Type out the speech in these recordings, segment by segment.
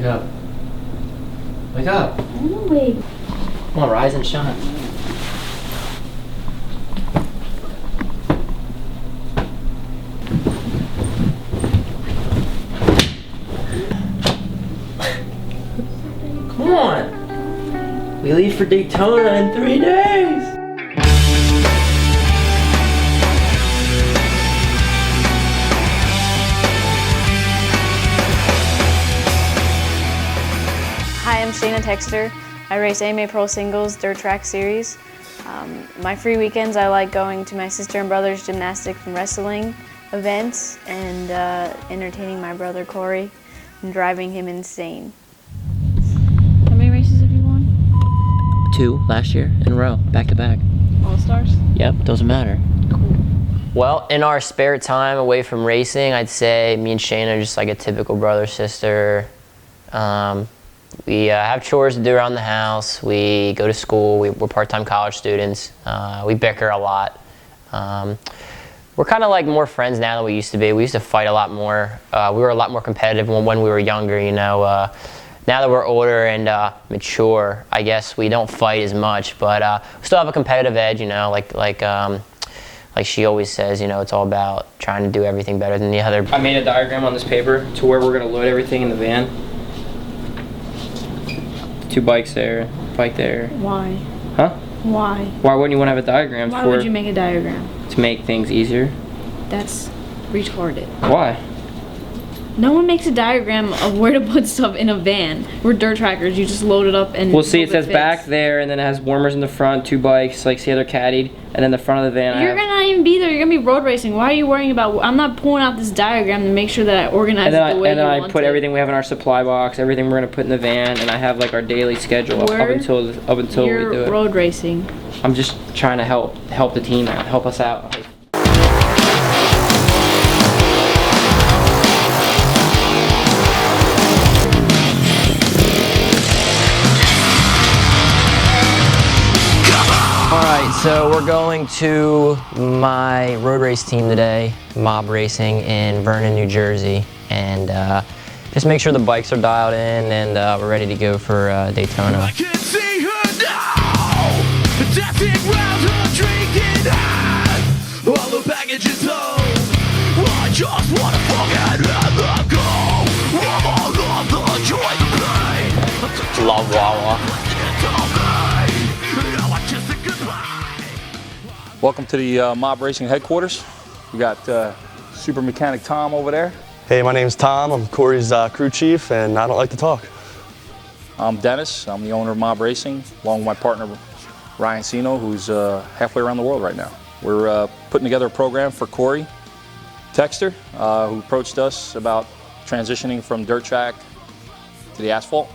up. Wake up. I'm awake. Come on, rise and shine. Come on. We leave for Daytona in 3 days. Hi, I'm Shayna Texter. I race AMA Pro Singles Dirt Track Series. My free weekends, I like going to my sister and brother's gymnastics and wrestling events and entertaining my brother Cory and driving him insane. How many races have you won? 2 last year in a row, back to back. All-Stars? Yep, doesn't matter. Cool. Well, in our spare time away from racing, I'd say me and Shayna are just like a typical brother-sister. We have chores to do around the house. We go to school. We're part-time college students. We bicker a lot. We're kind of like more friends now than we used to be. We used to fight a lot more. We were a lot more competitive when we were younger, you know. Now that we're older and mature, I guess we don't fight as much, but we still have a competitive edge, you know, like she always says, you know, it's all about trying to do everything better than the other. I made a diagram on this paper to where we're going to load everything in the van. 2 bikes there, bike there. Why? Huh? Why? Why wouldn't you want to have a diagram? Why would you make a diagram? To make things easier. That's retarded. Why? No one makes a diagram of where to put stuff in a van. We're dirt trackers. You just load it up and. Well, see, it hope says fits. back there, and then it has warmers in the front, 2 bikes, like see how they're caddied, and then the front of the van. You're gonna not even be there. You're gonna be road racing. Why are you worrying about? I'm not pulling out this diagram to make sure that I organize it the way you want it. And then I put everything we have in our supply box, everything we're gonna put in the van, and I have like our daily schedule up until we do it. You're road racing. I'm just trying to help the team out, help us out. Alright, so we're going to my road race team today, Mob Racing in Vernon, New Jersey, and just make sure the bikes are dialed in and we're ready to go for Daytona. I can see her now, dancing round her drinking hand, all the baggage is home, I just want to forget and let go, all of the joy and pain. Love Wawa. Welcome to the Mob Racing headquarters. We got Super Mechanic Tom over there. Hey, my name's Tom. I'm Cory's crew chief, and I don't like to talk. I'm Dennis. I'm the owner of Mob Racing, along with my partner Ryan Sino, who's halfway around the world right now. We're putting together a program for Cory Texter, who approached us about transitioning from dirt track to the asphalt.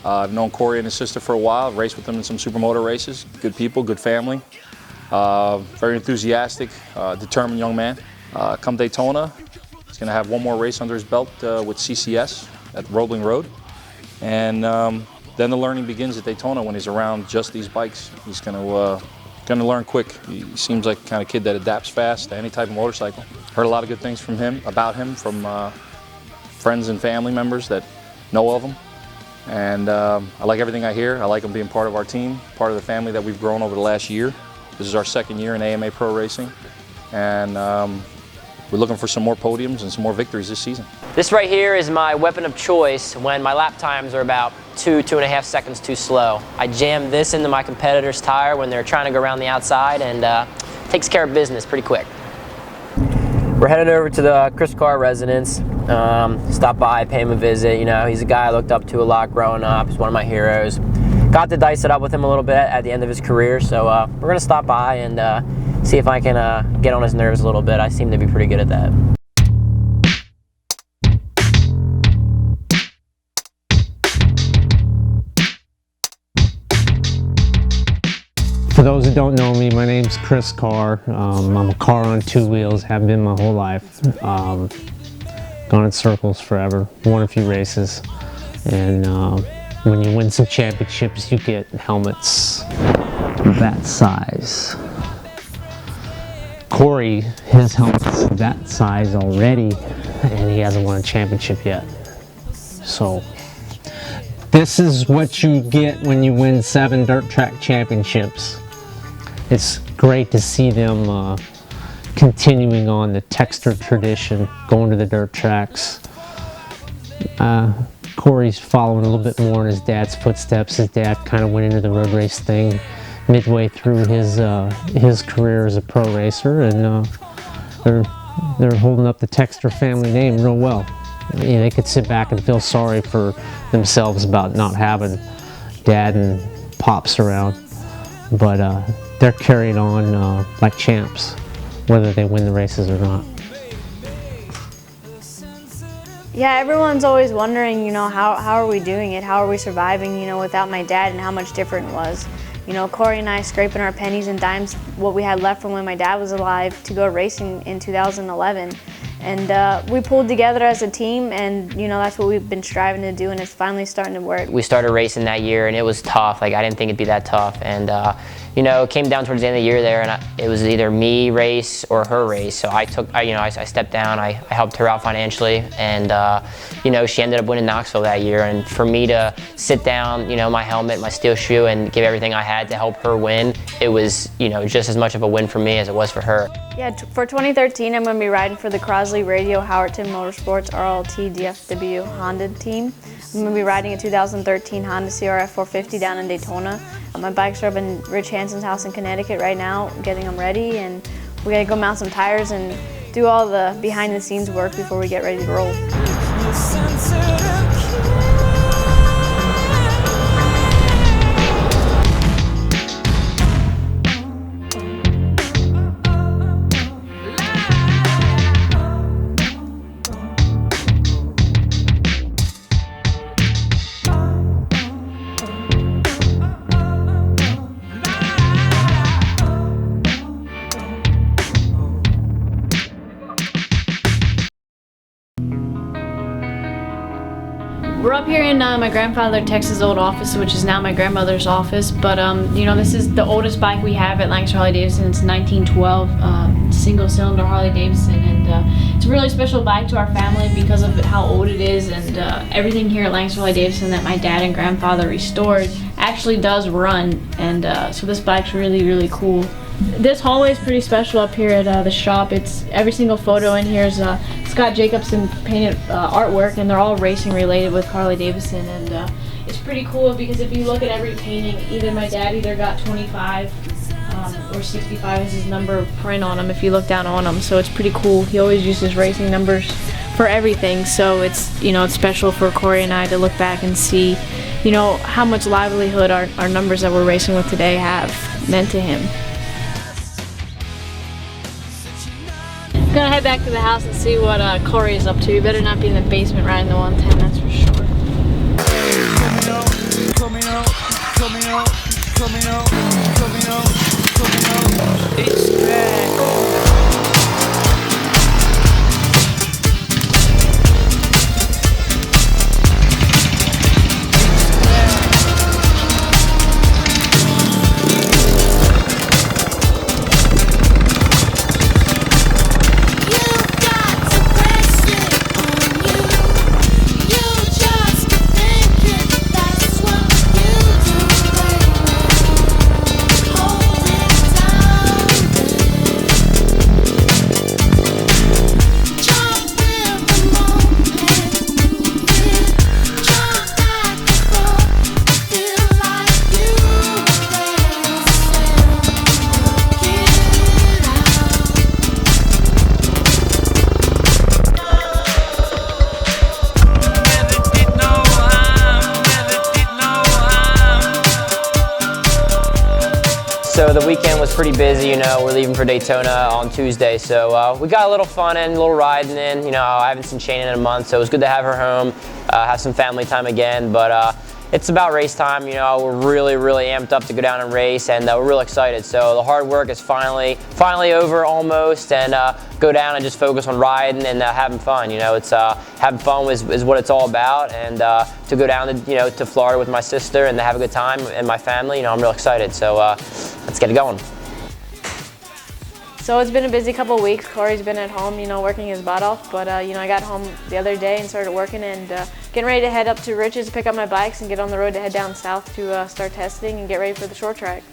I've known Cory and his sister for a while. I've raced with them in some supermoto races. Good people, good family. Very enthusiastic, determined young man. Come Daytona, he's going to have one more race under his belt with CCS at Roebling Road. And then the learning begins at Daytona when he's around just these bikes. He's going to learn quick. He seems like the kind of kid that adapts fast to any type of motorcycle. Heard a lot of good things from about him from friends and family members that know of him. And I like everything I hear. I like him being part of our team, part of the family that we've grown over the last year. This is our 2nd year in AMA Pro Racing, and we're looking for some more podiums and some more victories this season. This right here is my weapon of choice when my lap times are about 2.5 seconds too slow. I jam this into my competitor's tire when they're trying to go around the outside, and takes care of business pretty quick. We're headed over to the Chris Carr residence. Stop by, pay him a visit. You know, he's a guy I looked up to a lot growing up. He's one of my heroes. Got to dice it up with him a little bit at the end of his career, so we're going to stop by and see if I can get on his nerves a little bit. I seem to be pretty good at that. For those who don't know me, my name's Chris Carr. I'm a car on 2 wheels, have been my whole life. Gone in circles forever, won a few races, and when you win some championships, you get helmets that size. Cory, his helmet's that size already, and he hasn't won a championship yet. So This is what you get when you win 7 dirt track championships. It's great to see them continuing on the Texter tradition, going to the dirt tracks. Cory's following a little bit more in his dad's footsteps. His dad kind of went into the road race thing midway through his career as a pro racer, and they're holding up the Texter family name real well. They could sit back and feel sorry for themselves about not having dad and pops around, but they're carrying on like champs, whether they win the races or not. Yeah, everyone's always wondering, how are we doing it? How are we surviving, without my dad, and how much different it was. Cory and I scraping our pennies and dimes, what we had left from when my dad was alive, to go racing in 2011. And we pulled together as a team, and that's what we've been striving to do, and it's finally starting to work. We started racing that year, and it was tough. I didn't think it'd be that tough, and it came down towards the end of the year there, and it was either me race or her race. So I stepped down. I helped her out financially, and she ended up winning Knoxville that year. And for me to sit down, my helmet, my steel shoe, and give everything I had to help her win, it was just as much of a win for me as it was for her. Yeah, for 2013, I'm going to be riding for the Crosley Radio Howerton Motorsports RLT DFW Honda team. I'm going to be riding a 2013 Honda CRF 450 down in Daytona. My bikes are up in Rich Hanson's house in Connecticut right now, getting them ready, and we got to go mount some tires and do all the behind-the-scenes work before we get ready to roll. We're up here in my grandfather Tex's old office, which is now my grandmother's office. But this is the oldest bike we have at Lancaster Harley-Davidson. It's 1912 single-cylinder Harley-Davidson, and it's a really special bike to our family because of how old it is, and everything here at Lancaster Harley-Davidson that my dad and grandfather restored actually does run, and so this bike's really, really cool. This hallway is pretty special up here at the shop. It's every single photo in here is Scott Jacobson painted artwork, and they're all racing related with Harley-Davidson, and it's pretty cool because if you look at every painting, either my dad got 25 or 65 as his number print on them if you look down on them, so it's pretty cool. He always uses racing numbers for everything, so it's it's special for Cory and I to look back and see how much livelihood our numbers that we're racing with today have meant to him. Gonna head back to the house and see what Cory is up to. You better not be in the basement riding the 110, that's for sure. It's back. So the weekend was pretty busy, we're leaving for Daytona on Tuesday, so we got a little fun in, a little riding in, I haven't seen Shayna in a month, so it was good to have her home, have some family time again, but it's about race time, we're really, really amped up to go down and race, and we're real excited. So the hard work is finally over almost, and go down and just focus on riding and having fun. It's having fun is what it's all about, and to go down to to Florida with my sister and to have a good time and my family, I'm real excited. So let's get it going. So it's been a busy couple of weeks. Cory's been at home, working his butt off, but I got home the other day and started working and getting ready to head up to Rich's to pick up my bikes and get on the road to head down south to start testing and get ready for the short track.